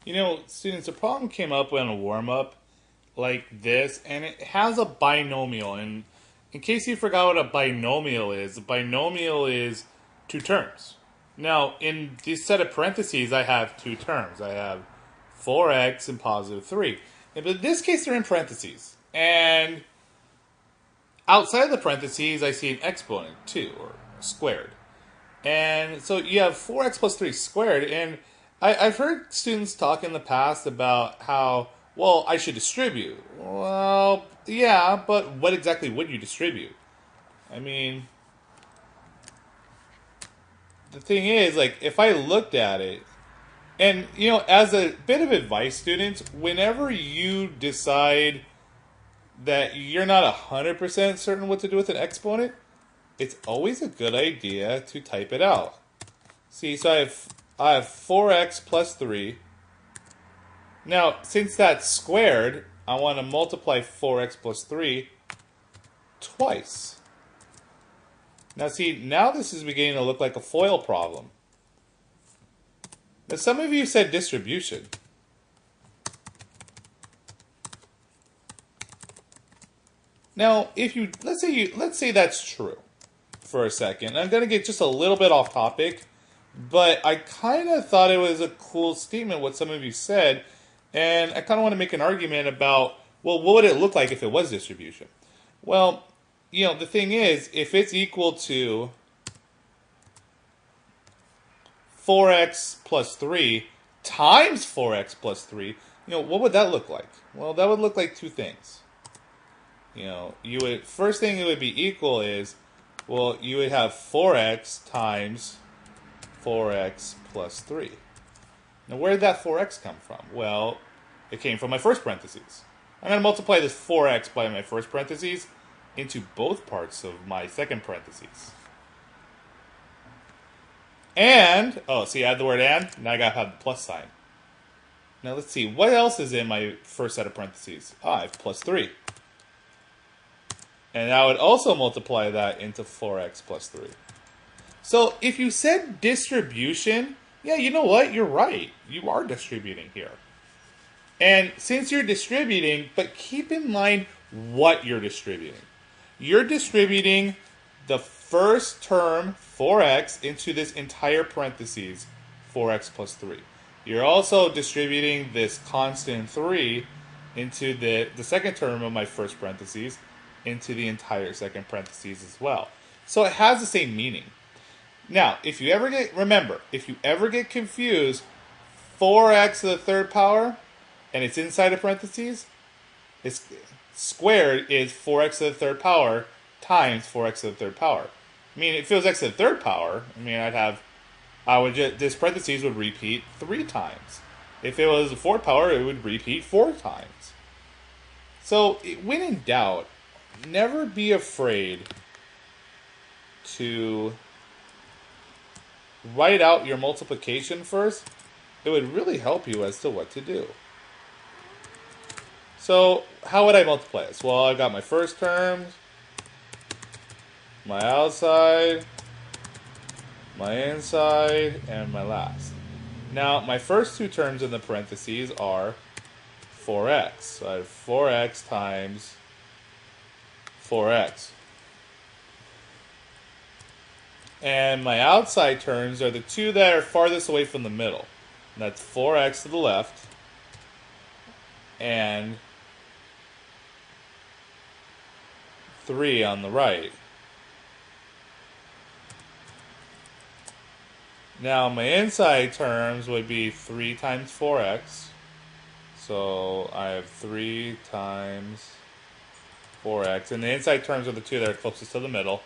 You know, students, a problem came up in a warm up like this, and it has a binomial. And in case you forgot what a binomial is two terms. Now, in this set of parentheses, I have two terms. I have 4x and positive 3. But in this case, they're in parentheses. And outside of the parentheses, I see an exponent, 2, or squared. And so you have 4x plus 3 squared. And I've heard students talk in the past about how, well, I should distribute. Well, yeah, but what exactly would you distribute? I mean, the thing is, like, if I looked at it, and, you know, as a bit of advice, students, whenever you decide that you're not 100% certain what to do with an exponent, it's always a good idea to type it out. See, so I have 4x plus 3. Now, since that's squared, I want to multiply 4x plus 3 twice. Now see, now this is beginning to look like a FOIL problem. Now some of you said distribution. Now, if you let's say that's true for a second. I'm going to get just a little bit off topic, but I kind of thought it was a cool statement what some of you said, and I kind of want to make an argument about, well, what would it look like if it was distribution? Well, you know, the thing is, if it's equal to 4x plus 3 times 4x plus 3, you know, what would that look like? Well, that would look like two things. You know, first thing it would be equal is, well, you would have 4x times 4x plus 3. Now, where did that 4x come from? Well, it came from my first parentheses. I'm going to multiply this 4x by my first parentheses into both parts of my second parentheses. And, oh, see, I had the word and. Now I got to have the plus sign. Now let's see, what else is in my first set of parentheses? I have plus 3. And I would also multiply that into 4x plus 3. So if you said distribution, yeah, you know what? You're right. You are distributing here. And since you're distributing, but keep in mind what you're distributing. You're distributing the first term, 4x, into this entire parentheses, 4x plus 3. You're also distributing this constant 3 into the second term of my first parentheses, into the entire second parentheses as well. So it has the same meaning. Now, if you ever get confused, 4x to the third power, and it's inside of parentheses, it's squared is 4x to the third power times 4x to the third power. I mean, if it was x to the third power, I mean, this parentheses would repeat 3 times. If it was the fourth power, it would repeat 4 times. So, when in doubt, never be afraid to write out your multiplication first. It would really help you as to what to do. So, how would I multiply this? Well, I've got my first terms, my outside, my inside, and my last. Now, my first two terms in the parentheses are 4x. So I have 4x times 4x. And my outside terms are the two that are farthest away from the middle. And that's 4x to the left and 3 on the right. Now my inside terms would be 3 times 4x. So I have 3 times 4x. And the inside terms are the two that are closest to the middle.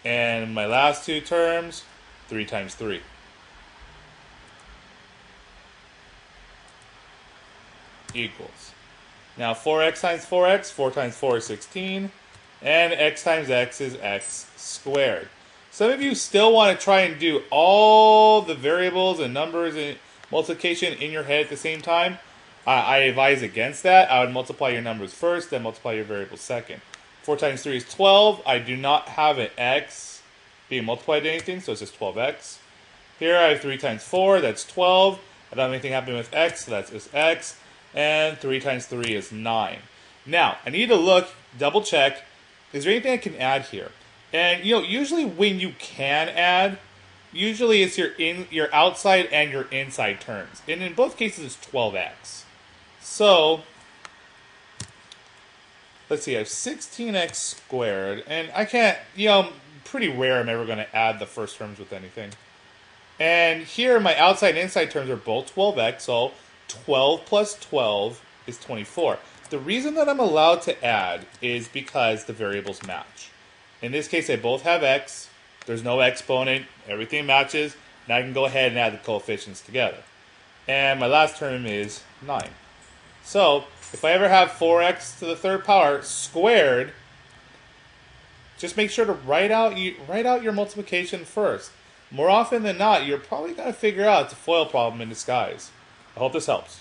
And my last two terms, 3 times 3. Equals. Now 4x times 4x, 4 times 4 is 16. And x times x is x squared. Some of you still want to try and do all the variables and numbers and multiplication in your head at the same time. I advise against that. I would multiply your numbers first, then multiply your variables second. 4 times 3 is 12. I do not have an x being multiplied to anything, so it's just 12x. Here I have 3 times 4, that's 12. I don't have anything happening with x, so that's just x. And 3 times 3 is 9. Now, I need to look, double check, is there anything I can add here? And, usually when you can add, usually it's your outside and your inside terms. And in both cases, it's 12x. So, let's see, I have 16x squared. And I can't, pretty rare I'm ever going to add the first terms with anything. And here, my outside and inside terms are both 12x, so 12 plus 12 is 24. The reason that I'm allowed to add is because the variables match. In this case, they both have x. There's no exponent. Everything matches. Now I can go ahead and add the coefficients together. And my last term is 9. So, if I ever have 4x to the third power squared, just make sure to write out your multiplication first. More often than not, you're probably going to figure out it's a FOIL problem in disguise. I hope this helps.